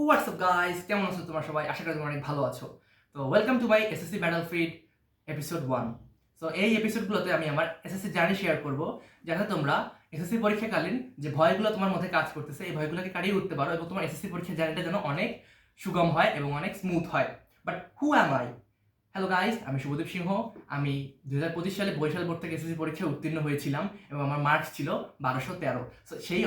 WhatsApp guys, কেমন আছো তোমরা সবাই? আশা করি তোমরা অনেক ভালো আছো। তো welcome to my SSC battlefield episode 1। So এই এপিসোডগুলোতে আমি আমার এসএসসি জার্নি শেয়ার করব, যাতে তোমরা এসএসসি পরীক্ষাকালীন যে ভয়গুলো তোমার মধ্যে কাজ করতেছে এই ভয়গুলোকে কাটিয়ে উঠতে পারো এবং তোমার এসএসসি পরীক্ষার জার্নিটা যেন অনেক সুগম হয় এবং অনেক স্মুথ হয়। But who am I? Hello guys, আমি শুভদীপ সিংহ। আমি 2025 সালে বরিশাল বোর্ড থেকে এসএসসি পরীক্ষায় উত্তীর্ণ হয়েছিলাম এবং আমার মার্কস ছিল 1213। সো সেই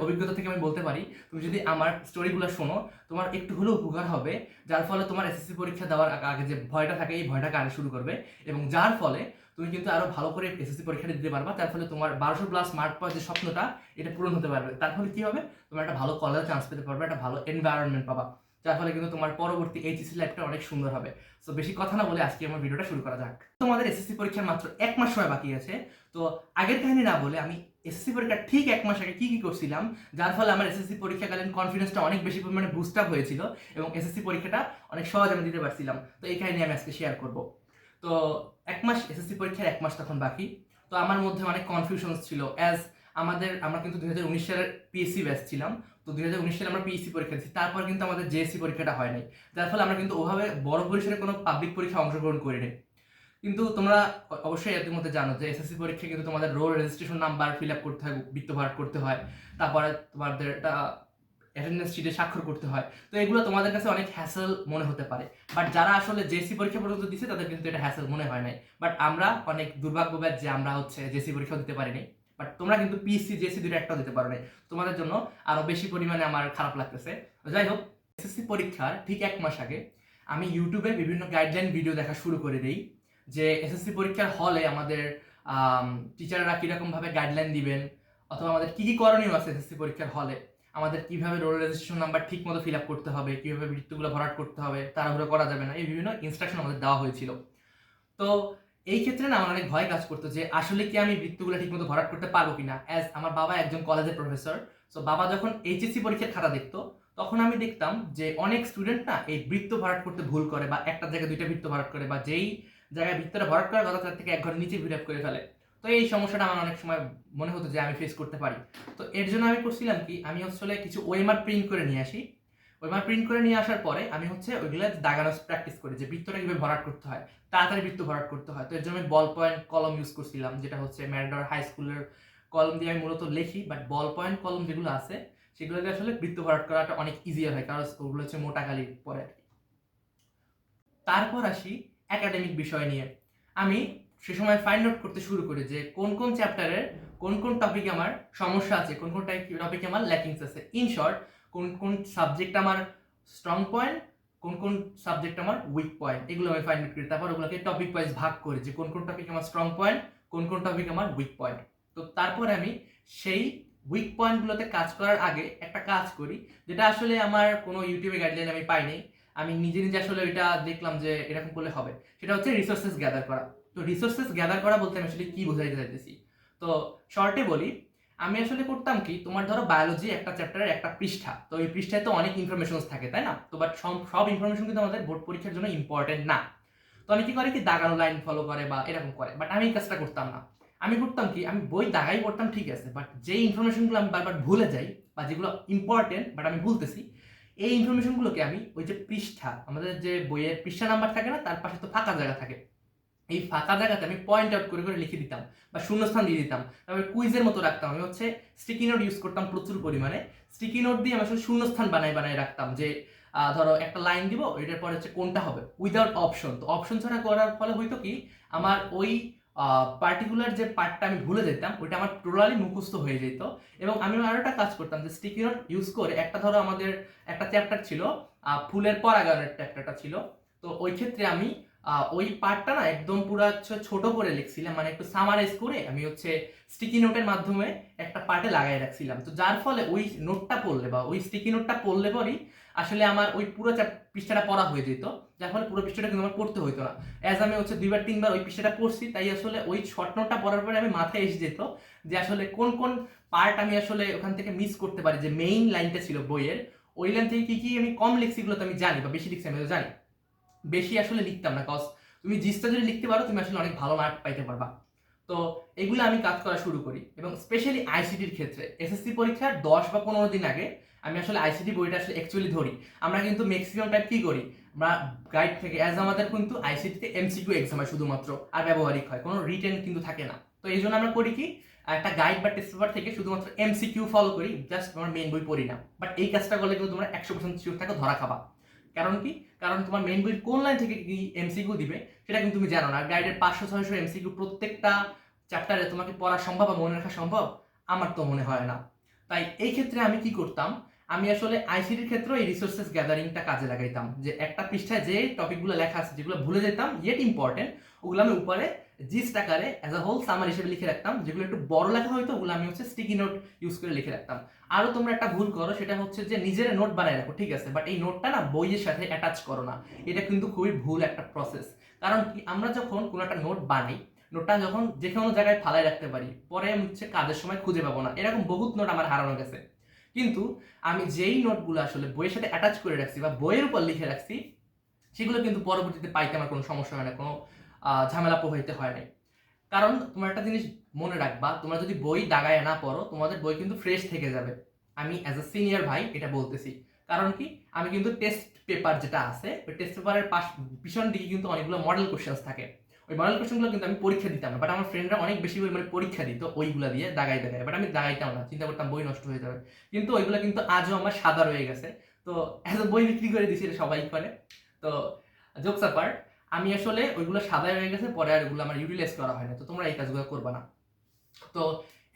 অভিজ্ঞতা থেকে আমি বলতে পারি, তুমি যদি আমার স্টোরিগুলো শোনো তোমার একটু হলেও উপকার হবে, যার ফলে তোমার এসএসসি পরীক্ষা দেওয়ার আগে যে ভয়টা থাকে এই ভয়টা কাটতে শুরু করবে এবং যার ফলে তুমি কিন্তু আরো ভালো করে এসএসসি পরীক্ষাটা দিতে পারবা। তার ফলে তোমার 1200+ মার্ক পাওয়ার যে স্বপ্নটা এটা পূরণ হতে পারবে। তার ফলে কি হবে, তোমার একটা ভালো কলেজে চান্স পেতে পারবে, একটা ভালো এনভায়রনমেন্ট পাবা, যার ফলে কিন্তু তোমার পরবর্তী এইচএসসি লাইফটা অনেক সুন্দর হবে। সো বেশি কথা না বলে আজকে আমার ভিডিওটা শুরু করা যাক। তোমাদের এসএসসি পরীক্ষার মাত্র 1 মাস সময় বাকি আছে। তো আগের কাহিনী না বলে আমি এসএসসি পরীক্ষার ঠিক 1 মাস আগে কি করছিলাম, যার ফলে আমার এসএসসি পরীক্ষাকালীন কনফিডেন্সটা অনেক বেশি পরিমাণে বুস্ট আপ হয়েছিল এবং এসএসসি পরীক্ষাটা অনেক সহজ আমি দিতে পারছিলাম। তো এই কাহিনী আমি আজকে শেয়ার করব। তো 1 মাস এসএসসি পরীক্ষার 1 মাস তখন বাকি। তো আমার মধ্যে অনেক কনফিউশনস ছিল, আমরা কিন্তু 2019 সালের পিএসসি ব্যাচ ছিলাম। তো 2019 সালে আমরা পিএসসি পরীক্ষা দিচ্ছি, তারপর কিন্তু আমাদের জেএসসি পরীক্ষাটা হয় নাই, যার ফলে আমরা কিন্তু ওভাবে বড় পরিসরে কোনো পাবলিক পরীক্ষা অংশগ্রহণ করিনি। কিন্তু তোমরা অবশ্যই এর মধ্যে জানো যে এসএসসি পরীক্ষা কিন্তু তোমাদের role registration number fill up করতে হয়, বৃত্ত ভরাট করতে হয়, তারপরে তোমাদের একটা অ্যাটেন্ডেন্স শিটে স্বাক্ষর করতে হয়। তো এগুলো তোমাদের কাছে অনেক হ্যাসেল মনে হতে পারে, বাট যারা আসলে জেএসসি পরীক্ষা পর্যন্ত দিচ্ছে তাদের কিন্তু এটা হ্যাসেল মনে হয় নাই। বাট আমরা অনেক দুর্ভাগ্যবাদ যে আমরা জেএসসি পরীক্ষাও দিতে পারিনি। বাট তোমরা কিন্তু পিএসসি জেএসসি দুটো একটাও দিতে পারো নাই। তোমাদের জন্য আরো বেশি পরিমাণে আমার খারাপ লাগতেছে। যাই হোক, এসএসসি পরীক্ষার ঠিক 1 মাস আগে আমি ইউটিউবে বিভিন্ন গাইডলাইন ভিডিও দেখা শুরু করে দিই, যে এসএসসি পরীক্ষার হলে আমাদের টিচাররা কীরকমভাবে গাইডলাইন দিবেন, অথবা আমাদের কী কী করণীয় আছে এসএসসি পরীক্ষার হলে, আমাদের কীভাবে রোল রেজিস্ট্রেশন নাম্বার ঠিক মতো ফিল আপ করতে হবে, কীভাবে বৃত্তগুলো ভরাট করতে হবে, তাড়াহুড়ো করা যাবে না, এই বিভিন্ন ইনস্ট্রাকশন আমাদের দেওয়া হয়েছিল। তো এই ক্ষেত্রে না আমার অনেক ভয় কাজ করতো যে আসলে কি আমি বৃত্তগুলো ঠিকমতো ভরাট করতে পারবো কিনা। অ্যাজ আমার বাবা একজন কলেজের প্রফেসর, সো বাবা যখন এইচএসসি পরীক্ষার খাতা দেখতো তখন আমি দেখতাম যে অনেক স্টুডেন্ট না এই বৃত্ত ভরাট করতে ভুল করে, বা একটা জায়গায় দুইটা বৃত্ত ভরাট করে, বা যেই জায়গায় বৃত্তটা ভরাট করার কথা তার থেকে 1 ঘর নিচে ফিল আপ করে ফেলে। তো এই সমস্যাটা আমার অনেক সময় মনে হতো যে আমি ফেস করতে পারি। তো এর জন্য আমি করছিলাম কি, আমি আসলে কিছু ওএমআর প্রিন্ট করে নিয়ে আসি। ওএমআর প্রিন্ট করে নিয়ে আসার পরে আমি ওইগুলো দাগানো প্র্যাকটিস করি যে বৃত্তটা কিভাবে ভরাট করতে হয়, তাড়াতাড়ি বৃত্ত ভরাট করতে হয়। তো এর জন্য আমি বল পয়েন্ট কলম ইউজ করছিলাম, যেটা ম্যারাডোর হাই স্কুলের কলম দিয়ে আমি মূলত লিখি। বাট বল পয়েন্ট কলম যেগুলো আছে সেগুলো দিয়ে আসলে বৃত্ত ভরাট করাটা অনেক ইজিয়ার হয়, কারণ ওগুলো হচ্ছে মোটা কালির পরে আর কি। তারপর আসি একাডেমিক বিষয় নিয়ে। আমি সে সময় ফাইন্ড আউট করতে শুরু করি যে কোন কোন চ্যাপ্টারের কোন কোন টপিকে আমার সমস্যা আছে, কোন কোন টপিকে আমার ল্যাকিংস আছে। ইন শর্ট, কোন কোন সাবজেক্ট আমার স্ট্রং পয়েন্ট, কোন কোন সাবজেক্ট আমার উইক পয়েন্ট, এগুলো আমি ফাইন্ড আউট করি। তারপর ওগুলোকে টপিক ওয়াইজ ভাগ করি যে কোন কোন টপিক আমার স্ট্রং পয়েন্ট, কোন কোন টপিক আমার উইক পয়েন্ট। তো তারপরে আমি সেই উইক পয়েন্টগুলোতে কাজ করার আগে একটা কাজ করি, যেটা আসলে আমার কোনো ইউটিউবে গাইডলাইন আমি পাইনি, আমি নিজে নিজে আসলে এটা দেখলাম যে এরকম করলে হবে। সেটা হচ্ছে রিসোর্সেস গ্যাদার করা। তো রিসোর্সেস গ্যাদার করা বলতে আমি আসলে কি বোঝাইতে চাইতেছি, তো শর্টে বলি, আমি আসলে করতাম কি, তোমার ধরো বায়োলজি একটা চ্যাপ্টারের একটা পৃষ্ঠা, তো এই পৃষ্ঠায় তো অনেক ইনফরমেশন থাকে তাই না? তো বাট সব ইনফরমেশন কিন্তু আমাদের বোর্ড পরীক্ষার জন্য ইম্পর্টেন্ট না। তো আমি কি করে কি, দাগানো লাইন ফলো করে বা এরকম করে, বাট আমি এই কাজটা করতাম না। আমি করতাম কি, আমি বই দাগাই পড়তাম ঠিক আছে, বাট যেই ইনফরমেশনগুলো আমি বারবার ভুলে যাই বা যেগুলো ইম্পর্টেন্ট বাট আমি ভুলতেছি, এই ইনফরমেশনগুলোকে আমি ওই যে পৃষ্ঠা, আমাদের যে বইয়ের পৃষ্ঠা নাম্বার থাকে না, তার পাশে তো ফাঁকা জায়গা থাকে, এই ফাঁকা জায়গাতে আমি পয়েন্ট আউট করে করে লিখে দিতাম বা শূন্যস্থান দিয়ে দিতাম। তারপরে কুইজের মতো রাখতাম, আমি স্টিকি নোট ইউজ করতাম প্রচুর পরিমাণে। স্টিকি নোট দিয়ে আমি আসলে শূন্যস্থান বানাই রাখতাম, যে ধরো একটা লাইন দিব, এটার পরে হচ্ছে কোনটা হবে উইদাউট অপশন। তো অপশন ছাড়া করার ফলে হয়তো কি, আমার ওই পার্টিকুলার যে পার্টটা আমি ভুলে যেতাম ওইটা আমার টোটালি মুখস্থ হয়ে যেত। এবং আমি আরো একটা কাজ করতাম যে স্টিকি নোট ইউজ করে, একটা ধরো আমাদের একটা চ্যাপ্টার ছিল ফুলের পরাগায়নের চ্যাপ্টারটা ছিল, তো ওই ক্ষেত্রে আমি ওই পার্টটা না একদম পুরো ছোট করে লিখছিলাম, মানে একটু সামারাইজ করে আমি স্টিকি নোটের মাধ্যমে একটা পার্টে লাগাই রাখছিলাম। তো যার ফলে ওই নোটটা পড়লে বা ওই স্টিকি নোটটা পড়লে পরই আসলে আমার ওই পুরো পৃষ্ঠাটা পড়া হয়ে যেত, যার ফলে পুরো পৃষ্ঠাটা কিন্তু আমার পড়তে হইতো না। অ্যাজ আমি 2-3বার ওই পৃষ্ঠাটা পড়ছি, তাই আসলে ওই শর্ট নোটটা পড়ার পরে আমি মাথায় এসে যেত যে আসলে কোন কোন পার্ট আমি আসলে ওখান থেকে মিস করতে পারি, যে মেইন লাইনটা ছিল বইয়ের, ওই লাইন থেকে কি কি আমি কম লিখছি এগুলো তো আমি জানি, বা বেশি লিখছি আমি তো জানি। বেশি আসলে লিখতাম না, কজ তুমি জিসটা যদি লিখতে পারো তুমি আসলে অনেক ভালো মার্ক পাইতে পারবা। তো এগুলো আমি কাজ করা শুরু করি, এবং স্পেশালি আইসিটির ক্ষেত্রে এসএসসি পরীক্ষার 10 বা 15 দিন আগে আমি আসলে আইসিটি বইটা আসলে অ্যাকচুয়ালি ধরি। আমরা কিন্তু ম্যাক্সিমাম টাইম কি করি, আমরা গাইড থেকে, অ্যাজ আমাদের কিন্তু আইসিটিতে এমসিকিউ এক্সাম হয় শুধুমাত্র, আর ব্যবহারিক হয়, কোনো রিটেন কিন্তু থাকে না। তো এই জন্য আমরা করি কি, একটা গাইড বা টেস্ট পেপার থেকে শুধুমাত্র এমসিকিউ ফলো করি, জাস্ট আমরা মেইন বই পড়ি না। বাট এই কাজটা করলে কিন্তু তোমরা 100% শিওর থাকো ধরা খাবা। কারণ কি, কারণ তোমার মেইন বইয়ের কোন লাইন থেকে কি এমসিকিউ দিবে সেটা কিন্তু তুমি জানো না। গাইডের 500-600 এমসিকিউ প্রত্যেকটা চ্যাপ্টারে তোমাকে পড়া সম্ভব বা মনে রাখা সম্ভব? আমার তো মনে হয় না। তাই এই ক্ষেত্রে আমি কি করতাম, আমি আসলে আইসিটির ক্ষেত্রে এই রিসোর্সেস গ্যাদারিংটা কাজে লাগাইতাম, যে একটা পৃষ্ঠায় যে টপিকগুলো লেখা আছে যেগুলো ভুলে যেতাম ইয়েট ইম্পর্টেন্ট, ওগুলো আমি উপরে জিস্ট আকারে অ্যাজ আ হোল সামার হিসেবে লিখে রাখতাম। যেগুলো একটু বড় লেখা হয়তো ওগুলো আমি স্টিকি নোট ইউজ করে লিখে রাখতাম। আরও তোমরা একটা ভুল করো, সেটা হচ্ছে যে নিজের নোট বানায় রাখো, ঠিক আছে, বাট এই নোটটা না বইয়ের সাথে অ্যাটাচ করো না। এটা কিন্তু খুবই ভুল একটা প্রসেস। কারণ কি, আমরা যখন কোনো একটা নোট বানাই, নোটটা যখন যে কোনো জায়গায় ফালাই রাখতে পারি, পরে কাজের সময় খুঁজে পাবো না। এরকম বহুত নোট আমার হারানো গেছে। কিন্তু আমি যেই নোটগুলো আসলে বইয়ের সাথে অ্যাটাচ করে রাখছি বা বইয়ের উপর লিখে রাখছি, সেগুলো কিন্তু পরবর্তীতে পাইতে আমার কোনো সমস্যা হয় না, কোনো ঝামেলা পোহাইতে হয় নাই। কারণ তোমার একটা জিনিস মনে রাখবা, তোমরা যদি বই দাগায় না পড়ো, তোমাদের বই কিন্তু ফ্রেশ থেকে যাবে। আমি অ্যাজ আ সিনিয়র ভাই এটা বলতেছি। কারণ কি, আমি কিন্তু টেস্ট পেপার যেটা আছে, ওই টেস্ট পেপারের পিছন দিকে কিন্তু অনেকগুলো মডেল কোশ্চেন্স থাকে। ওই মডেল কোশ্চেনগুলো কিন্তু আমি পরীক্ষা দিতাম না, বাট আমার ফ্রেন্ডরা অনেক বেশি পরিমাণে পরীক্ষা দিত ওইগুলো দিয়ে দাগাই, বাট আমি দাগাইতাম না, চিন্তা করতাম বই নষ্ট হয়ে যাবে। কিন্তু ওইগুলো কিন্তু আজও আমার সাদা রয়ে গেছে। তো এত বই বিক্রি করে দিছি, এটা সবাই করে। তো জোকস অ্যাপার্ট, আমি আসলে ওইগুলো সাদা হয়ে গেছে, পরে আর ওইগুলো আমার ইউটিলাইজ করা হয় না। তো তোমরা এই কাজগুলো করবা না। তো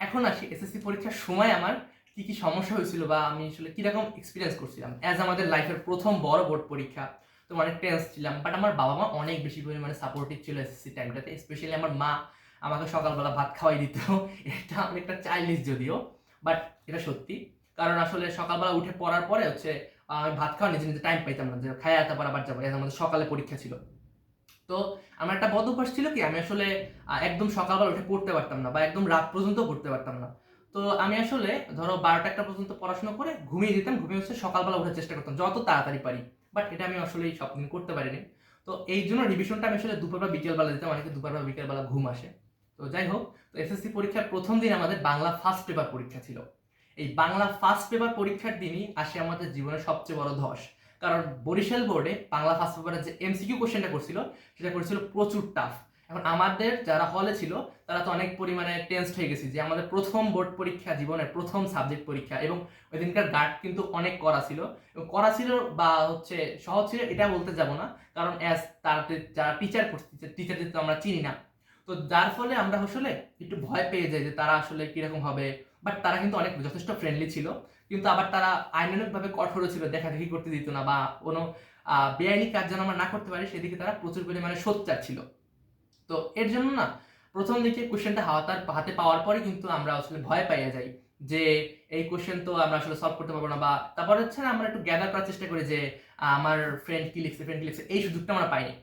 এখন আসি এসএসসি পরীক্ষার সময় আমার কি কি সমস্যা হয়েছিল বা আমি আসলে কিরকম এক্সপিরিয়েন্স করছিলাম। অ্যাজ আমাদের লাইফের প্রথম বড় বোর্ড পরীক্ষা, তো অনেক টেন্স ছিলাম, বাট আমার বাবা মা অনেক বেশি পরিমাণে সাপোর্টিভ ছিল এসএসসি টাইমটাতে। স্পেশালি আমার মা আমাকে সকালবেলা ভাত খাওয়াই দিত। এটা অনেকটা চাইল্ডিশ যদিও, বাট এটা সত্যি। কারণ আসলে সকালবেলা উঠে পড়ার পরে আমি ভাত খাওয়া নিজে নিজে টাইম পাইতাম না, যে খাইয়া তারপর আবার যাবো। আমাদের সকালে পরীক্ষা ছিল। তো আমার একটা বদ অভ্যাস ছিল কি, আমি আসলে একদম সকালবেলা উঠে পড়তে পারতাম না, বা একদম রাত পর্যন্ত পড়তে পারতাম না। তো আমি আসলে ধরো 12টা-1টা পর্যন্ত পড়াশোনা করে ঘুমিয়ে যেতাম, ঘুমিয়ে সকালবেলা উঠার চেষ্টা করতাম যত তাড়াতাড়ি পারি। বাট এটা আমি আসলে সব দিন করতে পারিনি। তো এই জন্য রিভিশনটা আমি আসলে দুপুর বা বিকেলবেলা দিতাম, অনেকে দুপুর বা বিকেলবেলা ঘুম আসে। তো যাই হোক, তো এসএসসি পরীক্ষার প্রথম দিন আমাদের বাংলা ফার্স্ট পেপার পরীক্ষা ছিল। এই বাংলা ফার্স্ট পেপার পরীক্ষার দিনই আসে আমাদের জীবনের সবচেয়ে বড় ধস। কারণ বরিশাল বোর্ডে বাংলা ফার্স্ট পেপারের যে এমসিকিউ কোশ্চেনটা করছিল, সেটা করেছিল প্রচুর টাফ। এখন আমাদের যারা হলে ছিল তারা তো অনেক পরিমাণে টেন্সড হয়ে গেছি, যে আমাদের প্রথম বোর্ড পরীক্ষা, জীবনের প্রথম সাবজেক্ট পরীক্ষা, এবং ওই দিনকার গার্ড কিন্তু অনেক কড়া ছিল। এবং কড়া ছিল বা সহজ ছিল এটা বলতে যাব না, কারণ অ্যাজ তারা যারা টিচার করছে, টিচারদের তো আমরা চিনি না। তো যার ফলে আমরা আসলে একটু ভয় পেয়ে যাই যে তারা আসলে কিরকম হবে। বাট তারা কিন্তু অনেক যথেষ্ট ফ্রেন্ডলি ছিল, কিন্তু আবার তারা আইনানুগভাবে কঠোরও ছিল, দেখাদেখি করতে দিত না, বা কোনো বেআইনি কাজ যেন আমরা না করতে পারি সেদিকে তারা প্রচুর পরিমাণে সোচ্চার ছিল। তো এর জন্য না প্রথম দিকে কোশ্চেনটা হাতে পাওয়ার পরে কিন্তু আমরা আসলে ভয় পাইয়া যাই, যে এই কোশ্চেন তো আমরা আসলে সলভ করতে পারবো না। বা তারপর হচ্ছে না, আমরা একটু গ্যাদার করার চেষ্টা করি যে আমার ফ্রেন্ড কি লিখছে, এই সুযোগটা আমরা পাইনি।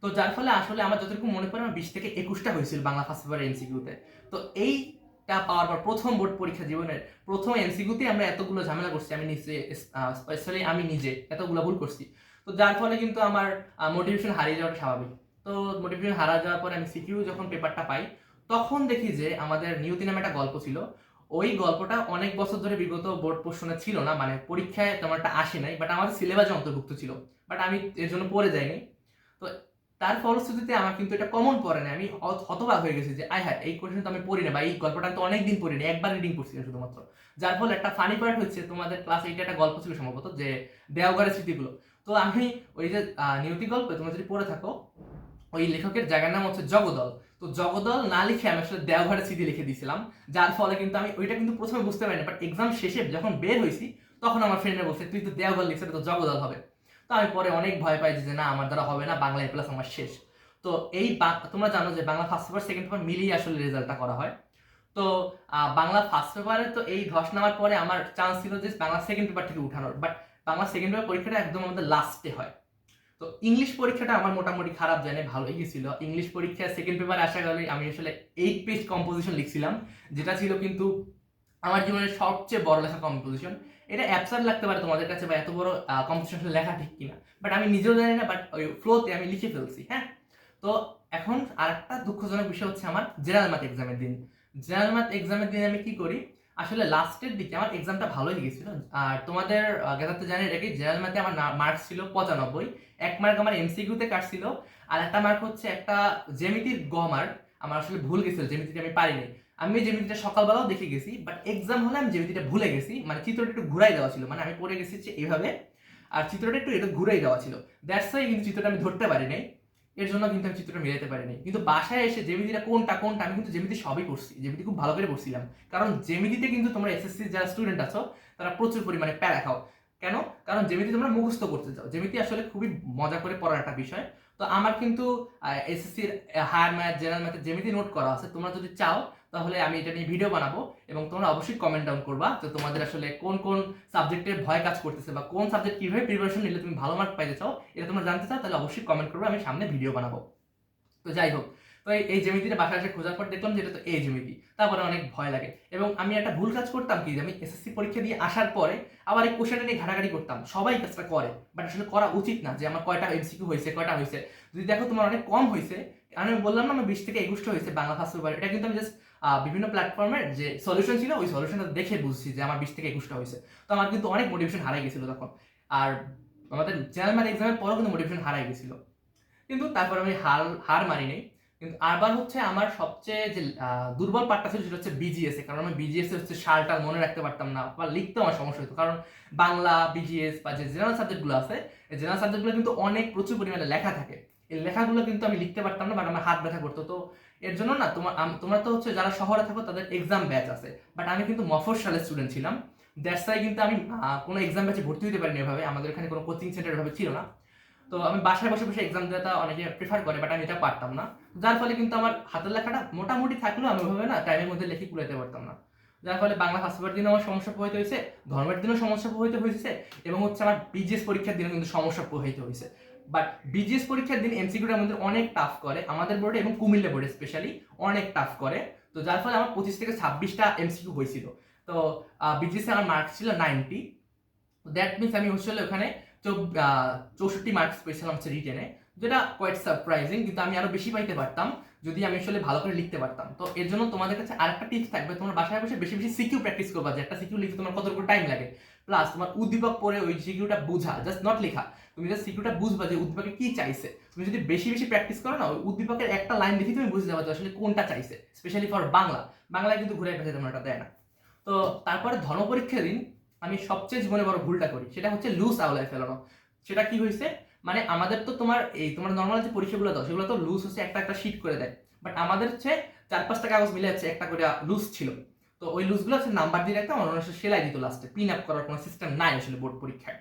তো যার ফলে আসলে আমার যতটুকু মনে পড়ে, আমার 20 থেকে 21টা হয়েছিল বাংলা ফার্স্ট পেপার এমসিকিউতে। তো এইটা পাওয়ার পর প্রথম বোর্ড পরীক্ষা জীবনের প্রথম এমসিকিউতে আমরা এতগুলো ঝামেলা করছি, আমি নিজে এতগুলো ভুল করছি। তো যার ফলে কিন্তু আমার মোটিভেশন হারিয়ে যাওয়াটা স্বাভাবিক। তো মোটিভেশন হারা যাওয়ার পরে আমি সিকিউ যখন পেপারটা পাই, তখন দেখি যে আমাদের নিয়তি নামে একটা গল্প ছিল। ওই গল্পটা অনেক বছর ধরে বিগত বোর্ড পোর্শনে ছিল না, মানে পরীক্ষায় তেমন একটা আসে নাই, বাট আমাদের সিলেবাসে অন্তর্ভুক্ত ছিল, বাট আমি এর জন্য পড়ে যাইনি। তো তার ফলশ্রুতিতে আমার কিন্তু এটা কমন পড়ে না। আমি হতবাক হয়ে গেছি যে আয় হ্যাঁ, এই কোশ্চেন তো আমি পড়ি না, বা এই গল্পটা তো অনেকদিন পড়িনি, একবার রিডিং করছি শুধুমাত্র। যার ফলে একটা ফানি পার্ট হচ্ছে, তোমাদের ক্লাস 8 একটা গল্প ছিল সম্ভবত, যে দেওঘরের স্মৃতিগুলো। তো আমি ওই যে নিয়তি গল্পে তোমরা যদি পড়ে থাকো, ওই লেখকের জায়গার নাম হচ্ছে জগদল। তো জগদল না লিখে আমি আসলে দেওঘরের স্মৃতি লিখে দিয়েছিলাম, যার ফলে কিন্তু আমি ওইটা কিন্তু প্রথমে বুঝতে পারিনি, বাট এক্সাম শেষে যখন বের হয়েছি তখন আমার ফ্রেন্ডরা বলছে তুই তো দেওঘর লিখছে, তো জগদল হবে। তো আমি পরে অনেক ভয় পাই যে না, আমার দ্বারা হবে না, বাংলা এ প্লাস আমার শেষ। তো তোমরা জানো যে Bangla first paper second paper মিলিয়ে আসলে রেজাল্টটা করা হয়। তো বাংলা ফার্স্ট পেপারে তো এই ধস নামার পরে আমার চান্স ছিল যে বাংলা সেকেন্ড পেপার থেকে উঠানোর, বাট বাংলা সেকেন্ড পেপার পরীক্ষাটা একদম আমাদের লাস্টে হয়। তো ইংলিশ পরীক্ষাটা আমার মোটামুটি খারাপ জানে, ভালোই গেছিল। ইংলিশ পরীক্ষা সেকেন্ড পেপার আসা গেলে আমি আসলে 8 পেজ কম্পোজিশন লিখছিলাম, যেটা ছিল কিন্তু আমার জীবনের সবচেয়ে বড় লেখা কম্পোজিশন। এটা অ্যাবসার্ড লাগতে পারে তোমাদের কাছে, বা এত বড় কম্পোজিশন লেখা ঠিক কিনা, বাট আমি নিজেও জানি না, বাট ওই ফ্লোতে আমি লিখে ফেলছি। হ্যাঁ, তো এখন আরেকটা দুঃখজনক বিষয় হচ্ছে আমার জেনারেল ম্যাথ এক্সামের দিন। জেনারেল ম্যাথ এক্সামের দিন আমি কি করি, আসলে লাস্টের দিকে আমার এক্সামটা ভালোই গেছিল। আর তোমাদের জ্ঞাতার্থে জানি রেখে জেনারেল ম্যাথে আমার মার্কস ছিল 95, 1 মার্ক আমার এমসিকিউতে কাটছিল, আর একটা মার্ক হচ্ছে একটা জ্যামিতির মার্ক আমার আসলে ভুল গেছিল, জ্যামিতিটা আমি পারিনি। আমি জ্যামিতিটা সকালবেলাও দেখে গেছি, বাট এক্সাম হলে আমি জ্যামিতিটা ভুলে গেছি, মানে চিত্রটা একটু ঘুরাই দেওয়া ছিল, মানে আমি পড়ে গেছি যে এইভাবে, আর চিত্রটা একটু এটা ঘুরাই দেওয়া ছিল, দ্যাটস ওয়াই কিন্তু চিত্রটা আমি ধরতে পারি নাই, এর জন্য কিন্তু আমি চিত্রটা মিলাতে পারিনি। কিন্তু বাসায় এসে জ্যামিতিটা কোনটা কোনটা আমি কিন্তু জ্যামিতি সবই পড়ছি, জ্যামিতি খুব ভালো করে পড়ছিলাম, কারণ জ্যামিতিতে কিন্তু তোমরা এসএসসি যারা স্টুডেন্ট আছো তারা প্রচুর পরিমাণে প্যারা খাও। কেন? কারণ জ্যামিতি তোমরা মুখস্থ করতে চাও, জ্যামিতি আসলে খুবই মজা করে পড়ার একটা বিষয়। তো আমার কিন্তু এসএসসির হায়ার ম্যাথ জেনারেল ম্যাথের জ্যামিতি নোট করা আছে, তোমরা যদি চাও তাহলে আমি এটা নিয়ে ভিডিও বানাবো, এবং তোমরা অবশ্যই কমেন্ট ডাউন করবা তো তোমাদের আসলে কোন কোন সাবজেক্টে ভয় কাজ করতেছে বা কোন সাবজেক্ট কিভাবে প্রিপারেশন নিলে তুমি ভালো মার্ক পাইতে চাও, এটা তোমরা জানতে চাও, তাহলে অবশ্যই কমেন্ট করবে, আমি সামনে ভিডিও বানাবো। তো যাই হোক, তো এই জ্যামিতিটা বাসায় এসে খোঁজার পর দেখলাম যে এটা তো এই জ্যামিতি, তারপরে অনেক ভয় লাগে, এবং আমি একটা ভুল কাজ করতাম কি, আমি এসএসসি পরীক্ষা দিয়ে আসার পরে আবার এই কোশ্চেনটা নিয়ে ঘাটাঘাটি করতাম, সবাই কাজটা করে, বাট আসলে করা উচিত না, যে আমার কয়টা এমসিকিউ হয়েছে কয়টা হয়েছে, যদি দেখো তোমার অনেক কম হয়েছে, আমি বললাম না আমার 20 থেকে 21টা হয়েছে বাংলা ফার্স্ট পেপার, এটা কিন্তু আমি জাস্ট বিভিন্ন প্ল্যাটফর্মের যে সলিউশন ছিল ওই সলিউশনটা দেখে বুঝছি যে আমার 20 থেকে 21টা হয়েছে, তো আমার কিন্তু অনেক মোটিভেশন হারাই গেছিল তখন, আর আমাদের জেনারেল ম্যাথ এক্সামের পরেও কিন্তু মোটিভেশন হারাই গেছিল, কিন্তু তারপর আমি হার মানি নাই। কিন্তু আবার হচ্ছে আমার সবচেয়ে যে দুর্বল পার্টটা ছিল সেটা হচ্ছে বিজিএস এ, কারণ আমি বিজিএস এ হচ্ছে সালটা মনে রাখতে পারতাম না বা লিখতে আমার সমস্যা হতো, কারণ বাংলা বিজিএস বা যে জেনারেল সাবজেক্টগুলো আছে এই জেনারেল সাবজেক্টগুলো কিন্তু অনেক প্রচুর পরিমাণে লেখা থাকে, এই লেখাগুলো কিন্তু আমি লিখতে পারতাম না, বাট আমার হাত ব্যথা করতো। তো এর জন্য না তোমরা তো হচ্ছে যারা শহরে থাকো তাদের এক্সাম ব্যাচ আছে, বাট আমি কিন্তু মফস্বলের স্টুডেন্ট ছিলাম, দ্যাটস ওয়াই কিন্তু আমি কোনো এক্সাম ব্যাচে ভর্তি হতে পারিনি এভাবে, আমাদের এখানে কোনো কোচিং সেন্টার এভাবে ছিল না, তো আমি বাসায় বসে বসে এক্সাম দেওয়াটা অনেকে প্রেফার করে, বাট আমি এটা পারতাম না, যার ফলে কিন্তু আমার হাতের লেখাটা মোটামুটি থাকলেও আমি ওইভাবে না টাইমের মধ্যে লিখে কুলাতে পারতাম না, যার ফলে বাংলা ফার্স্ট পেপার দিনে আমার সমস্যা পোহাইতে হয়েছে, ধর্মের দিনও সমস্যা পোহাইতে হয়েছে, এবং হচ্ছে আমার বিজিএস পরীক্ষার দিনে কিন্তু সমস্যা পোহাইতে হয়েছে। বাট বিজিএস পরীক্ষার দিন এমসিকিউটা আমাদের অনেক টাফ করে, আমাদের বোর্ডে এবং কুমিল্লা বোর্ডে স্পেশালি অনেক টাফ করে, তো যার ফলে আমার 25 থেকে 26টা এমসিকিউ হয়েছিল। তো বিজিএস আমার মার্কস ছিল 90, দ্যাট মিনস আমি হচ্ছিল ওখানে 64 মার্কস পেয়েছিলাম হচ্ছে রিটেনে, যেটা কোয়াইট সারপ্রাইজিং, কিন্তু আমি আরো বেশি পাইতে পারতাম যদি আমি আসলে ভালো করে লিখতে পারতাম। তো এর জন্য তোমাদের কাছে আরেকটা টিপস থাকবে, তোমার বাসায় বসে বেশি বেশি সিকিউ প্র্যাকটিস করবা, যে একটা সিকিউ লিখতে তোমার কতটুকু টাইম লাগে, প্লাস তোমার উদ্দীপক পড়ে ওই সিকিউটা বুঝা, জাস্ট নট লেখা, তুমি জাস্ট সিকিউটা বুঝবা যে উদ্দীপকে কি চাইছে, তুমি যদি বেশি বেশি প্র্যাকটিস করো না, ওই উদ্দীপকের একটা লাইন দেখে তুমি বুঝে যাবে যে আসলে কোনটা চাইছে, স্পেশালি ফর বাংলায় কিন্তু ঘুরে পেঁচে তেমন একটা দেয় না। তো তারপরে ধর্ম পরীক্ষার দিন আমি সবচেয়ে জীবনে বড় ভুলটা করি, সেটা হচ্ছে লুজ আওলায় ফেলানো। সেটা কি হয়েছে, মানে আমাদের তো তোমার নর্মাল যে পরীক্ষাগুলো দাও সেগুলো তো লুজ হচ্ছে একটা একটা শিট করে দেয়, বাট আমাদের হচ্ছে 4-5টা কাগজ মিলে যাচ্ছে একটা করে লুজ ছিল, তো ওই লুজগুলো হচ্ছে নাম্বার দিয়ে রাখতাম, অন্য সেলাই দিত লাস্টে, পিন আপ করার কোনো সিস্টেম নাই আসলে বোর্ড পরীক্ষায়।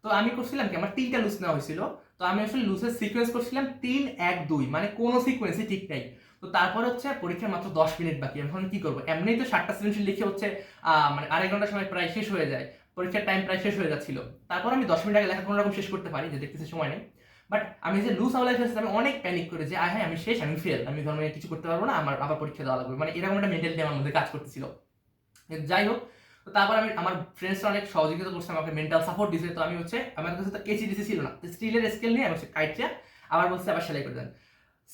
তো আমি করছিলাম কি, আমার 3টা লুজ নেওয়া হয়েছিল, তো আমি আসলে লুজের সিকোয়েন্স করছিলাম 3-1-2, মানে কোনো সিকোয়েন্সই ঠিক নাই। তো তারপর হচ্ছে পরীক্ষার মাত্র 10 মিনিট বাকি, এখন কি করবো, এমনিই তো 7টা সৃজনশীল লিখে হচ্ছে মানে আড়াই ঘন্টার সময় প্রায় শেষ হয়ে যায়, পরীক্ষার টাইম প্রায় শেষ হয়ে যাচ্ছিল, তারপর আমি 10 মিনিট আগে লেখা কোনো রকম শেষ করতে পারি, যে দেখতেছি সময় নেই, বাট আমি যে লুজ আওলায় ফেলছি আমি অনেক প্যানিক করে যে হ্যাঁ আমি শেষ, আমি ফেল, আমি ধর্মে কিছু করতে পারবো না, আমার আবার পরীক্ষা দেওয়া লাগবে, মানে এরকম একটা মেন্টালিটি আমার মধ্যে কাজ করতেছিল। যাই হোক, তো তারপর আমি আমার ফ্রেন্ডসরা অনেক সহযোগিতা করছে, আমাকে মেন্টাল সাপোর্ট দিয়েছে, তো আমি হচ্ছে আমার কাছে তো কেচি ছিল না, স্টিলের স্কেল নিয়ে আমি হচ্ছে কাইটটা আবার বলছে আবার সেলাই করে দেন।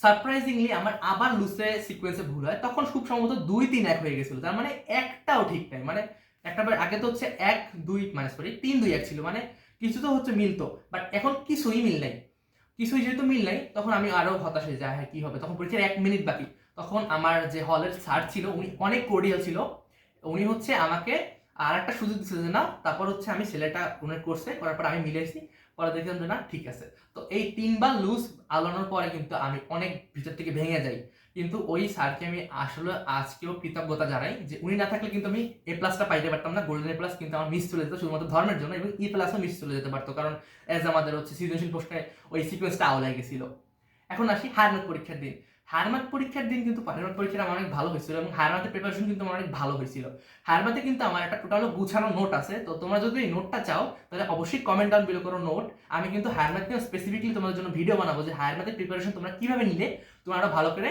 সারপ্রাইজিংলি আমার আবার লুসে সিকোয়েন্সে ভুল হয়, তখন খুব সম্ভবত 2-3-1 হয়ে গেছিল, তার মানে একটাও ঠিক নাই, মানে একটা আগে তো হচ্ছে 1-2 মানে সরি 3-2-1 ছিল, মানে কিছু তো হচ্ছে মিলতো, বাট এখন কিছুই মিল নাই, কিছুই যেহেতু মিল নাই তখন আমি আরো হতাশ হয়ে যাই, হ্যাঁ কি হবে, তখন পরীক্ষার 1 মিনিট বাকি, তখন আমার যে হলের স্যার ছিল উনি অনেক কোর্ডিয়াল ছিল, উনি হচ্ছে আমাকে আর একটা সুযোগ দিচ্ছে যে না, তারপর হচ্ছে আমি সেলাইটা উনার করছে করার পর আমি মিলেছি, পরে দেখলাম যে না ঠিক আছে, তো এই 3বার লুজ আলানোর পরে কিন্তু আমি অনেক ভিতর থেকে ভেঙে যাই, কিন্তু ওই স্যারকে আমি আসলে আজকেও কৃতজ্ঞতা জানাই, যে উনি না থাকলে কিন্তু আমি A+টা পাইতে পারতাম না, গোল্ডেন A+ কিন্তু আমার মিস চলে যেত শুধুমাত্র ধর্মের জন্য, এবং E+ও মিস চলে যেতে পারতো, কারণ এজ আমাদের হচ্ছে সৃজনশীল প্রশ্নে ওই সিকোয়েন্সটা আওলাই গেছিল। এখন আসি হায়ার ম্যাথ পরীক্ষার দিন। হায়ার ম্যাথ পরীক্ষার দিন কিন্তু পানির ম্যাথ পরীক্ষাটা আমার অনেক ভালো হয়েছিল, এবং হায়ার ম্যাথের প্রিপারেশন কিন্তু আমার অনেক ভালো হয়েছিল। হায়ার ম্যাথে কিন্তু আমার একটা টোটাল গুছানো নোট আছে, তো তোমরা যদি এই নোটটা চাও তাহলে অবশ্যই কমেন্ট ডাউন বিলো করো নোট, আমি কিন্তু হায়ার ম্যাথ নিয়ে স্পেসিফিকলি তোমাদের জন্য ভিডিও বানাবো, যে হায়ার ম্যাথের প্রিপারেশন তোমরা কিভাবে নিলে তোমরা আরো ভালো করে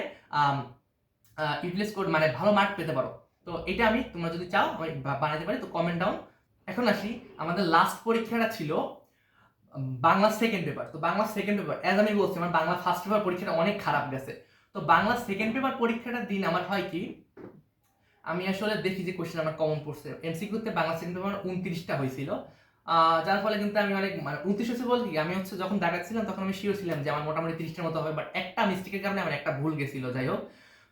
ইউটিলাইজ করে মানে ভালো মার্ক পেতে পারো। তো এটা আমি তোমরা যদি চাও আমি বানাতে পারি, তো কমেন্ট ডাউন। এখন আসি আমাদের লাস্ট পরীক্ষাটা ছিল বাংলা সেকেন্ড পেপার। তো বাংলা সেকেন্ড পেপার অ্যাজ আমি বলছি আমার বাংলা ফার্স্ট পেপার পরীক্ষাটা অনেক খারাপ গেছে। তো বাংলা সেকেন্ড পেপার পরীক্ষাটার দিন আমার হয় কি, আমি আসলে দেখি যে কোশ্চেন আমার কমন পড়ছে। এমসিকিউতে বাংলা সেকেন্ড পেপার 29টা হয়েছিল, যার ফলে কিন্তু আমি অনেক মানে 29 হয়েছে বলতে কি আমি হচ্ছে যখন দাগাচ্ছিলাম তখন আমি শিওর ছিলাম যে আমার মোটামুটি 30টার মতো হবে, বাট একটা মিস্টেকের কারণে আমার একটা ভুল গেছিল। যাই হোক,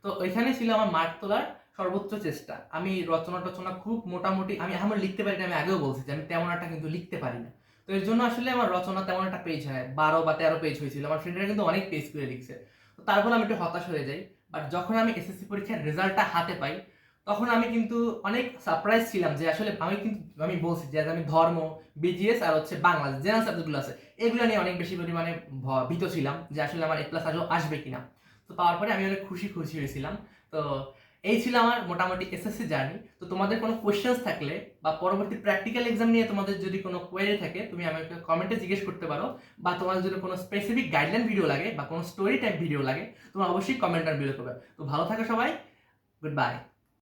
তো ওইখানে ছিল আমার মার্ক তোলার সর্বোচ্চ চেষ্টা। আমি রচনা টচনা খুব মোটামুটি আমি আমার লিখতে পারি না, আমি আগেও বলছি যে আমি তেমন একটা কিন্তু লিখতে পারি না। তো এর জন্য আসলে আমার রচনা তেমন একটা পেজ হয় 12 বা 13 পেজ হয়েছিল, আমার ফ্রেন্ডরা কিন্তু অনেক পেজ করে লিখছে। তো তার ফলে আমি একটু হতাশ হয়ে যাই। বাট যখন আমি এসএসসি পরীক্ষার রেজাল্টটা হাতে পাই তখন আমি কিন্তু অনেক সারপ্রাইজ ছিলাম যে আসলে আমি বলছি যে আমি ধর্ম, বিজিএস আর হচ্ছে বাংলা জেনারেল সাবজেক্টগুলো আছে এগুলো নিয়ে অনেক বেশি পরিমাণে ভীত ছিলাম যে আসলে আমার A+ আজও আসবে কিনা। তো পাওয়ার পরে আমি অনেক খুশি হয়েছিলাম। তো এই ছিল আমার মোটামুটি এসএসসি জার্নি। তো তোমাদের কোনো কোয়েশ্চেন্স থাকলে বা পরবর্তী প্র্যাকটিক্যাল এক্সাম নিয়ে তোমাদের যদি কোনো কোয়েরি থাকে তুমি আমাকে কমেন্টে জিজ্ঞেস করতে পারো, বা তোমাদের যদি কোনো স্পেসিফিক গাইডলাইন ভিডিও লাগে বা কোনো স্টোরি টাইপ ভিডিও লাগে তোমরা অবশ্যই কমেন্ট আর বিলো করবে। তো ভালো থাকো সবাই, গুড বাই।